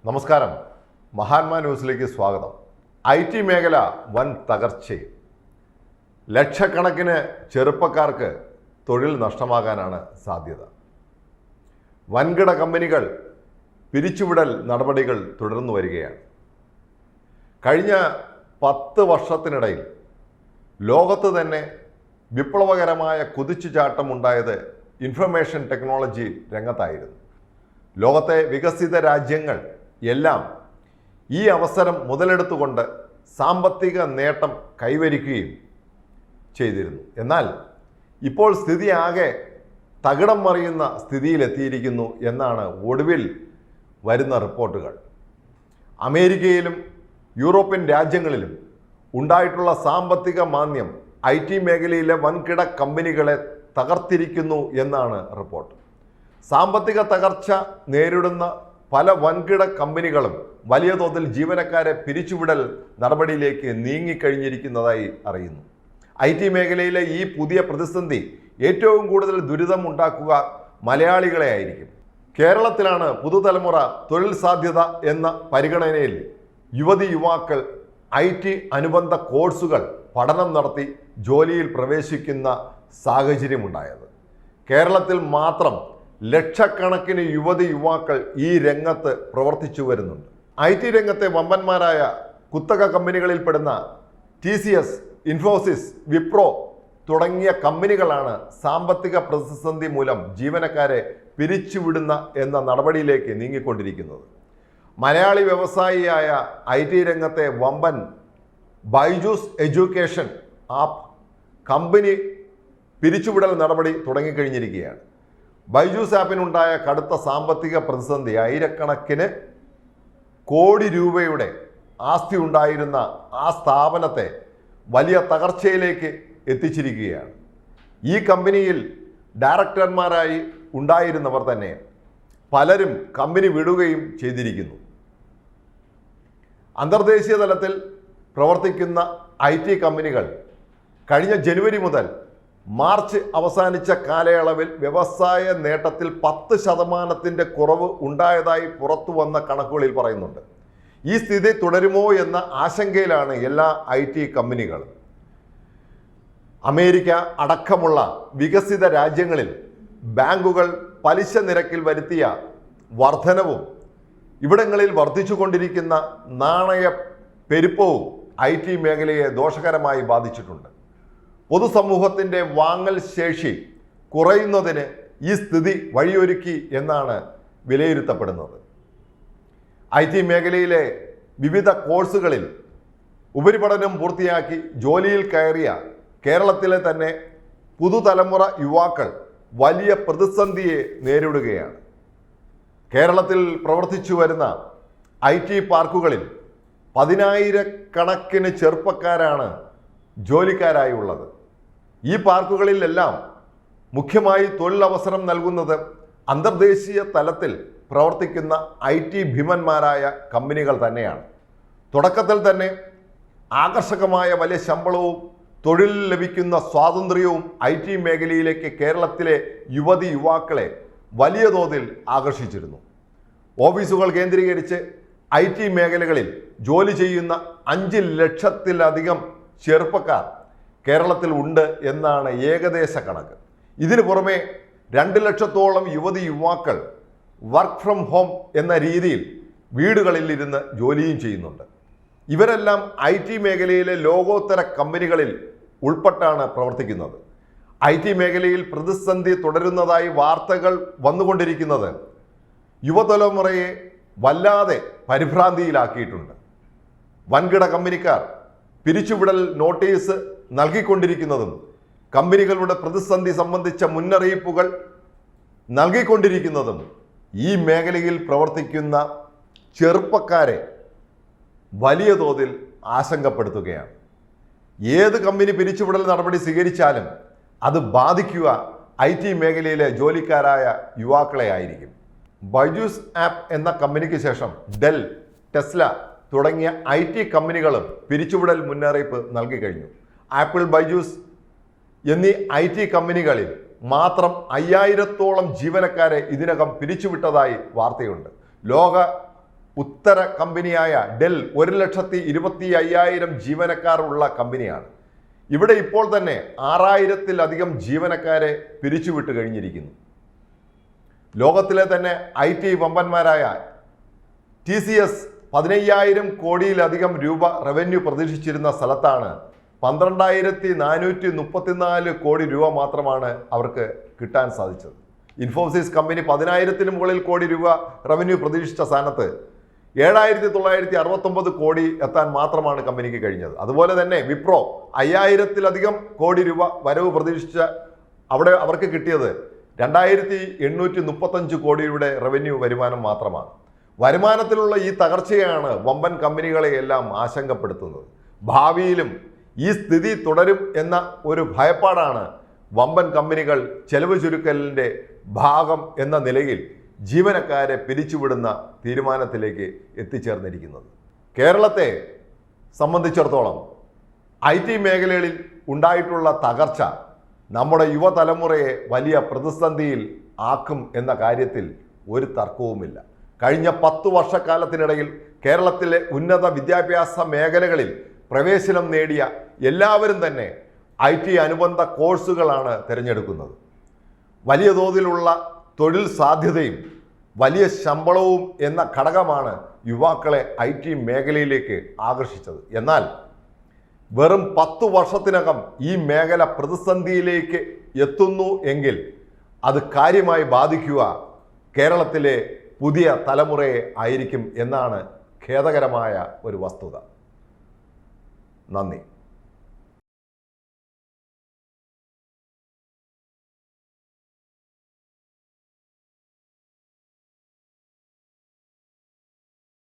നമസ്കാരം. മഹാത്മാ ന്യൂസിലേക്ക് സ്വാഗതം. IT മേഖല വൻ തകർച്ചയിൽ. ലക്ഷക്കണക്കിന് ചെറുപ്പക്കാർക്ക് തൊഴിൽ നഷ്ടമാകാനാണ് സാധ്യത. വൻകിട കമ്പനികൾ പിരിച്ചുവിടൽ നടപടികൾ തുടർന്നു വരികയാണ്. കഴിഞ്ഞ 10 വർഷത്തിനിടയിൽ ലോകത്ത് തന്നെ വിപ്ലവകരമായ കുതിച്ചുചാട്ടമുണ്ടായത് ഇൻഫർമേഷൻ ടെക്നോളജി രംഗത്തായിരുന്നു. ലോകത്തെ വികസിത രാജ്യങ്ങൾ എല്ലാം ഈ അവസരം മുതലെടുത്തുകൊണ്ട് സാമ്പത്തിക നേട്ടം കൈവരിക്കുകയും ചെയ്തിരുന്നു. എന്നാൽ ഇപ്പോൾ സ്ഥിതി ആകെ തകിടം മറിയുന്ന സ്ഥിതിയിലെത്തിയിരിക്കുന്നു എന്നാണ് ഒടുവിൽ വരുന്ന റിപ്പോർട്ടുകൾ. അമേരിക്കയിലും യൂറോപ്യൻ രാജ്യങ്ങളിലും ഉണ്ടായിട്ടുള്ള സാമ്പത്തിക മാന്ദ്യം IT മേഖലയിലെ വൻകിട കമ്പനികളെ തകർത്തിരിക്കുന്നു എന്നാണ് റിപ്പോർട്ട്. സാമ്പത്തിക തകർച്ച നേരിടുന്ന പല വൻകിട കമ്പനികളും വലിയ തോതിൽ ജീവനക്കാരെ പിരിച്ചുവിടൽ നടപടിയിലേക്ക് നീങ്ങിക്കഴിഞ്ഞിരിക്കുന്നതായി അറിയുന്നു. IT മേഖലയിലെ ഈ പുതിയ പ്രതിസന്ധി ഏറ്റവും കൂടുതൽ ദുരിതം ഉണ്ടാക്കുക മലയാളികളെ ആയിരിക്കും. കേരളത്തിലാണ് പുതുതലമുറ തൊഴിൽ സാധ്യത എന്ന പരിഗണനയിൽ യുവതി-യുവാക്കൾ IT അനുബന്ധ കോഴ്സുകൾ പഠനം നടത്തി ജോലിയിൽ പ്രവേശിക്കുന്ന സാഹചര്യമുണ്ടായത്. കേരളത്തിൽ മാത്രം ലക്ഷക്കണക്കിന് യുവതി-യുവാക്കൾ ഈ രംഗത്ത് പ്രവർത്തിച്ചു വരുന്നുണ്ട്. IT രംഗത്തെ വമ്പന്മാരായ കുത്തക കമ്പനികളിൽപ്പെടുന്ന TCS, ഇൻഫോസിസ്, വിപ്രോ തുടങ്ങിയ കമ്പനികളാണ് സാമ്പത്തിക പ്രതിസന്ധി മൂലം ജീവനക്കാരെ പിരിച്ചുവിടുന്ന എന്ന നടപടിയിലേക്ക് നീങ്ങിക്കൊണ്ടിരിക്കുന്നത്. മലയാളി വ്യവസായിയായ IT രംഗത്തെ വമ്പൻ ബൈജൂസ് എഡ്യൂക്കേഷൻ ആപ്പ് കമ്പനി പിരിച്ചുവിടൽ നടപടി തുടങ്ങിക്കഴിഞ്ഞിരിക്കുകയാണ്. ബൈജൂസ് ആപ്പിനുണ്ടായ കടുത്ത സാമ്പത്തിക പ്രതിസന്ധി ആയിരക്കണക്കിന് കോടി രൂപയുടെ ആസ്തി ഉണ്ടായിരുന്ന ആ സ്ഥാപനത്തെ വലിയ തകർച്ചയിലേക്ക് എത്തിച്ചിരിക്കുകയാണ്. ഈ കമ്പനിയിൽ ഡയറക്ടർമാരായി ഉണ്ടായിരുന്നവർ തന്നെ പലരും കമ്പനി വിടുകയും ചെയ്തിരിക്കുന്നു. അന്തർദേശീയ തലത്തിൽ പ്രവർത്തിക്കുന്ന IT കമ്പനികൾ കഴിഞ്ഞ ജനുവരി മുതൽ മാർച്ച് അവസാനിച്ച കാലയളവിൽ വ്യവസായ നേട്ടത്തിൽ 10% കുറവ് ഉണ്ടായതായി പുറത്തു വന്ന കണക്കുകളിൽ പറയുന്നുണ്ട്. ഈ സ്ഥിതി തുടരുമോ എന്ന ആശങ്കയിലാണ് എല്ലാ IT കമ്പനികളും. അമേരിക്ക അടക്കമുള്ള വികസിത രാജ്യങ്ങളിൽ ബാങ്കുകൾ പലിശ നിരക്കിൽ വരുത്തിയ വർധനവും ഇവിടങ്ങളിൽ വർദ്ധിച്ചുകൊണ്ടിരിക്കുന്ന നാണയ പെരുപ്പവും IT മേഖലയെ ദോഷകരമായി ബാധിച്ചിട്ടുണ്ട്. പൊതുസമൂഹത്തിൻ്റെ വാങ്ങൽ ശേഷി കുറയുന്നതിന് ഈ സ്ഥിതി വഴിയൊരുക്കി എന്നാണ് വിലയിരുത്തപ്പെടുന്നത്. IT മേഖലയിലെ വിവിധ കോഴ്സുകളിൽ ഉപരിപഠനം പൂർത്തിയാക്കി ജോലിയിൽ കയറിയ കേരളത്തിലെ തന്നെ പുതുതലമുറ യുവാക്കൾ വലിയ പ്രതിസന്ധിയെ നേരിടുകയാണ്. കേരളത്തിൽ പ്രവർത്തിച്ചു വരുന്ന IT പാർക്കുകളിൽ 10,000 ചെറുപ്പക്കാരാണ് ജോലിക്കാരായി ഉള്ളത്. ഈ പാർക്കുകളിലെല്ലാം മുഖ്യമായി തൊഴിലവസരം നൽകുന്നത് അന്തർദേശീയ തലത്തിൽ പ്രവർത്തിക്കുന്ന IT ഭീമന്മാരായ കമ്പനികൾ തന്നെയാണ്. തുടക്കത്തിൽ തന്നെ ആകർഷകമായ വലിയ ശമ്പളവും തൊഴിൽ ലഭിക്കുന്ന സ്വാതന്ത്ര്യവും IT മേഖലയിലേക്ക് കേരളത്തിലെ യുവതി-യുവാക്കളെ വലിയ തോതിൽ ആകർഷിച്ചിരുന്നു. ഓഫീസുകൾ കേന്ദ്രീകരിച്ച് IT മേഖലകളിൽ ജോലി ചെയ്യുന്ന 5 ലക്ഷത്തിലധികം ചെറുപ്പക്കാർ കേരളത്തിൽ ഉണ്ട് എന്നാണ് ഏകദേശ കണക്ക്. ഇതിനു പുറമെ 2 ലക്ഷത്തോളം യുവതി-യുവാക്കൾ വർക്ക് ഫ്രം ഹോം എന്ന രീതിയിൽ വീടുകളിൽ ഇരുന്ന് ജോലിയും ചെയ്യുന്നുണ്ട്. ഇവരെല്ലാം IT മേഖലയിലെ ലോകോത്തര കമ്പനികളിൽ ഉൾപ്പെട്ടാണ് പ്രവർത്തിക്കുന്നത്. IT മേഖലയിൽ പ്രതിസന്ധി തുടരുന്നതായി വാർത്തകൾ വന്നുകൊണ്ടിരിക്കുന്നത് യുവതലമുറയെ വല്ലാതെ പരിഭ്രാന്തിയിലാക്കിയിട്ടുണ്ട്. വൻകിട കമ്പനിക്കാർ പിരിച്ചുവിടൽ നോട്ടീസ് നൽകിക്കൊണ്ടിരിക്കുന്നതും കമ്പനികളുടെ പ്രതിസന്ധി സംബന്ധിച്ച മുന്നറിയിപ്പുകൾ നൽകിക്കൊണ്ടിരിക്കുന്നതും ഈ മേഖലയിൽ പ്രവർത്തിക്കുന്ന ചെറുപ്പക്കാരെ വലിയ തോതിൽ ആശങ്കപ്പെടുത്തുകയാണ്. ഏത് കമ്പനി പിരിച്ചുവിടൽ നടപടി സ്വീകരിച്ചാലും അത് ബാധിക്കുക IT മേഖലയിലെ ജോലിക്കാരായ യുവാക്കളെ ആയിരിക്കും. ബൈജൂസ് ആപ്പ് എന്ന കമ്പനിക്ക് ശേഷം ഡെൽ, ടെസ്ല തുടങ്ങിയ IT കമ്പനികളും പിരിച്ചുവിടൽ മുന്നറിയിപ്പ് നൽകി കഴിഞ്ഞു. ആപ്പിൾ, ബൈജൂസ് എന്നീ IT കമ്പനികളിൽ മാത്രം 5000-ഓളം ജീവനക്കാരെ ഇതിനകം പിരിച്ചുവിട്ടതായി വാർത്തയുണ്ട്. ലോക ഉത്തര കമ്പനിയായ ഡെൽ 1,25,000 ജീവനക്കാരുള്ള കമ്പനിയാണ്. ഇവിടെ ഇപ്പോൾ തന്നെ 6,000-ലധികം ജീവനക്കാരെ പിരിച്ചുവിട്ട് കഴിഞ്ഞിരിക്കുന്നു. ലോകത്തിലെ തന്നെ IT വമ്പന്മാരായ TCS 15,000 കോടിയിലധികം രൂപ റവന്യൂ പ്രതീക്ഷിച്ചിരുന്ന സ്ഥലത്താണ് 12,434 കോടി രൂപ മാത്രമാണ് അവർക്ക് കിട്ടാൻ സാധിച്ചത്. ഇൻഫോസിസ് കമ്പനി 10,000-ന് മുകളിൽ കോടി രൂപ റവന്യൂ പ്രതീക്ഷിച്ച സ്ഥാനത്ത് 7,969 കോടി എത്താൻ മാത്രമാണ് കമ്പനിക്ക് കഴിഞ്ഞത്. അതുപോലെ തന്നെ വിപ്രോ 5,000-ലധികം കോടി രൂപ വരവ് പ്രതീക്ഷിച്ച അവിടെ അവർക്ക് കിട്ടിയത് 2,835 കോടിയുടെ റവന്യൂ വരുമാനം മാത്രമാണ്. വരുമാനത്തിലുള്ള ഈ തകർച്ചയാണ് വമ്പൻ കമ്പനികളെയെല്ലാം ആശങ്കപ്പെടുത്തുന്നത്. ഭാവിയിലും ഈ സ്ഥിതി തുടരും എന്ന ഒരു ഭയപ്പാടാണ് വമ്പൻ കമ്പനികൾ ചെലവ് ചുരുക്കലിൻ്റെ ഭാഗം എന്ന നിലയിൽ ജീവനക്കാരെ പിരിച്ചുവിടുന്ന തീരുമാനത്തിലേക്ക് എത്തിച്ചേർന്നിരിക്കുന്നത്. കേരളത്തെ സംബന്ധിച്ചിടത്തോളം IT മേഖലകളിൽ ഉണ്ടായിട്ടുള്ള തകർച്ച നമ്മുടെ യുവതലമുറയെ വലിയ പ്രതിസന്ധിയിൽ ആക്കും എന്ന കാര്യത്തിൽ ഒരു തർക്കവുമില്ല. കഴിഞ്ഞ 10 വർഷക്കാലത്തിനിടയിൽ കേരളത്തിലെ ഉന്നത വിദ്യാഭ്യാസ മേഖലകളിൽ പ്രവേശനം നേടിയ എല്ലാവരും തന്നെ IT അനുബന്ധ കോഴ്സുകളാണ് തിരഞ്ഞെടുക്കുന്നത്. വലിയ തോതിലുള്ള തൊഴിൽ സാധ്യതയും വലിയ ശമ്പളവും എന്ന ഘടകമാണ് യുവാക്കളെ IT മേഖലയിലേക്ക് ആകർഷിച്ചത്. എന്നാൽ വെറും 10 വർഷത്തിനകം ഈ മേഖല പ്രതിസന്ധിയിലേക്ക് എത്തുന്നു എങ്കിൽ അത് കാര്യമായി ബാധിക്കുക കേരളത്തിലെ പുതിയ തലമുറയെ ആയിരിക്കും എന്നാണ് ഖേദകരമായ ഒരു വസ്തുത. നന്ദി.